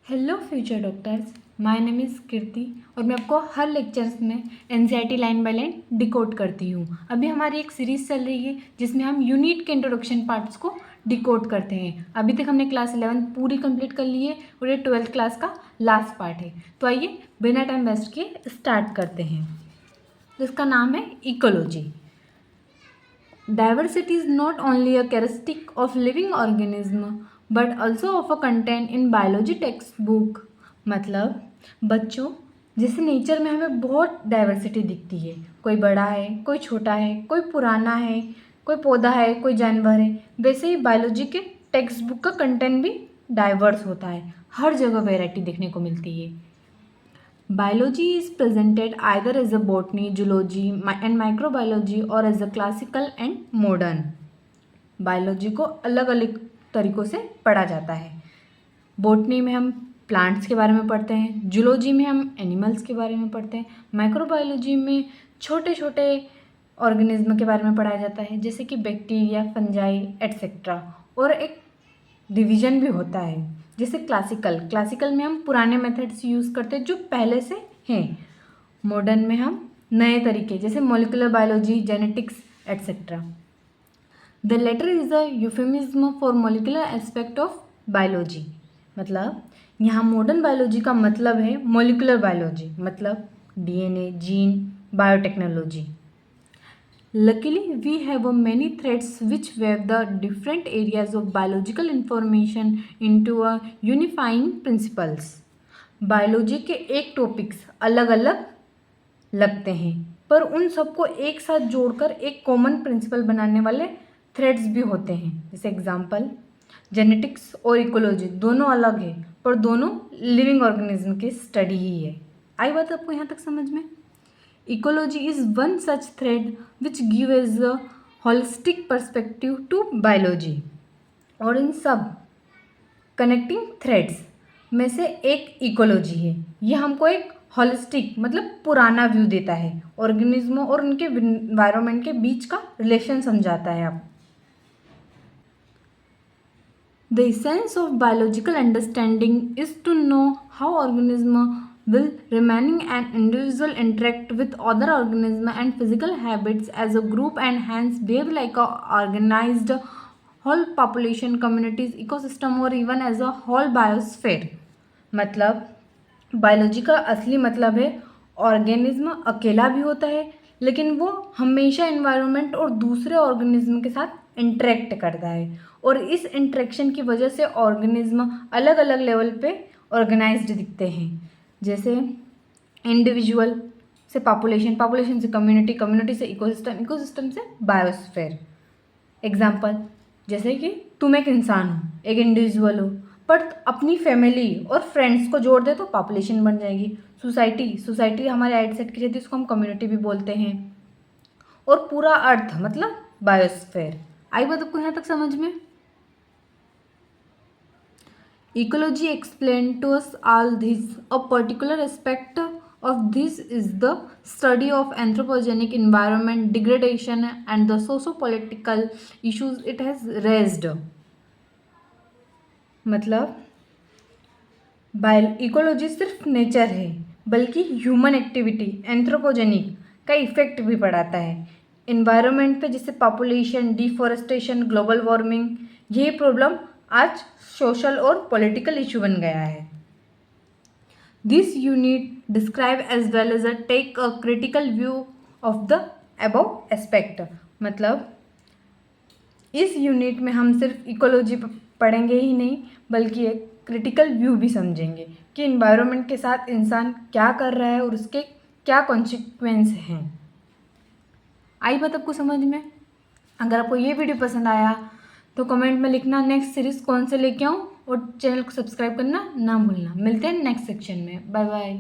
Hello future doctors, my name is Kirti और मैं आपको हर लेक्चर्स में NCERT line by line decode करती हूँ। अभी हमारी एक सीरीज़ चल रही है जिसमें हम यूनिट के इंट्रोडक्शन पार्ट्स को डिकोड करते हैं। अभी तक हमने क्लास 11 पूरी कंप्लीट कर ली है और ये 12th क्लास का लास्ट पार्ट है। तो आइए बिना टाइम वेस्ट किए स्टार्ट करते हैं। तो इसका नाम है ecology. Diversity is not only a characteristic of living organism but also of a content in biology textbook। मतलब बच्चों, जैसे नेचर में हमें बहुत डाइवर्सिटी दिखती है, कोई बड़ा है, कोई छोटा है, कोई पुराना है, कोई पौधा है, कोई जानवर है, वैसे ही बायोलॉजी के टेक्स्ट बुक का कंटेंट भी डाइवर्स होता है। हर जगह वैरायटी देखने को मिलती है। Biology is presented either as a botany, zoology and microbiology or as a classical and modern। Biology को अलग अलग तरीक़ों से पढ़ा जाता है। बॉटनी में हम प्लांट्स के बारे में पढ़ते हैं, जूलॉजी में हम एनिमल्स के बारे में पढ़ते हैं, माइक्रोबायोलॉजी में छोटे छोटे ऑर्गेनिज्म के बारे में पढ़ाया जाता है जैसे कि बैक्टीरिया, फंजाई एट्सेट्रा। और एक डिवीज़न भी होता है जैसे क्लासिकल में हम पुराने मेथड्स यूज़ करते हैं जो पहले से हैं। मॉडर्न में हम नए तरीके जैसे molecular biology, genetics etcetera. The latter is a euphemism for molecular aspect of biology. मतलब यहाँ मॉडर्न बायोलॉजी का मतलब है मॉलिक्यूलर बायोलॉजी, मतलब DNA, gene, biotechnology. Luckily, we have many threads which weave the different areas of biological information into a unifying principles। Biology के एक topics अलग अलग लगते हैं पर उन सबको एक साथ जोड़कर एक कॉमन प्रिंसिपल बनाने वाले थ्रेड्स भी होते हैं। जैसे एग्जांपल, जेनेटिक्स और इकोलॉजी दोनों अलग है पर दोनों लिविंग ऑर्गेनिज्म की स्टडी ही है। आई बात आपको यहाँ तक समझ में? Ecology is one such thread which gives a holistic perspective to biology। और इन सब कनेक्टिंग थ्रेड्स में से एक इकोलॉजी है। ये हमको एक होलिस्टिक मतलब पुराना व्यू देता है, ऑर्गेनिज्मों और उनके एनवायरनमेंट के बीच का रिलेशन समझाता है। आप The essence of biological understanding is to know how organism will remaining an individual interact with other organism and physical habits as a group and hence behave like a organized whole population, communities, ecosystem or even as a whole biosphere। मतलब biology का असली मतलब है organism अकेला भी होता है लेकिन वो हमेशा एनवायरनमेंट और दूसरे ऑर्गेनिज्म के साथ इंटरेक्ट करता है और इस इंटरेक्शन की वजह से ऑर्गेनिज्म अलग अलग लेवल पे ऑर्गेनाइज्ड दिखते हैं। जैसे इंडिविजुअल से पॉपुलेशन, पॉपुलेशन से कम्युनिटी, कम्युनिटी से इकोसिस्टम, इकोसिस्टम से बायोस्फीयर। एग्जांपल, जैसे कि तुम एक इंसान हो, एक इंडिविजुअल हो पर अपनी फैमिली और फ्रेंड्स को जोड़ दे तो पॉपुलेशन बन जाएगी। सोसाइटी हमारे आइट सेट की रहती है, उसको हम कम्युनिटी भी बोलते हैं। और पूरा अर्थ मतलब बायोस्फीयर। आई बात आपको यहाँ तक समझ में? Ecology explains to us all this। A particular aspect of this is the study of anthropogenic environment degradation and the socio-political issues it has raised। मतलब इकोलॉजी सिर्फ नेचर है बल्कि ह्यूमन एक्टिविटी एंथ्रोपोजेनिक का इफेक्ट भी पड़ाता है environment पे, जैसे पॉपुलेशन, डिफॉरेस्टेशन, ग्लोबल वार्मिंग। ये प्रॉब्लम आज सोशल और पॉलिटिकल इशू बन गया है। This unit describe as well as a take a critical view of the above aspect. मतलब इस यूनिट में हम सिर्फ इकोलॉजी पढ़ेंगे ही नहीं बल्कि एक क्रिटिकल व्यू भी समझेंगे कि इन्वायरमेंट के साथ इंसान क्या कर रहा है और उसके क्या कॉन्सिक्वेंस हैं। आई बात आपको समझ में? अगर आपको ये वीडियो पसंद आया तो कमेंट में लिखना नेक्स्ट सीरीज़ कौन से लेके आऊँ और चैनल को सब्सक्राइब करना ना भूलना। मिलते हैं नेक्स्ट सेक्शन में। Bye bye.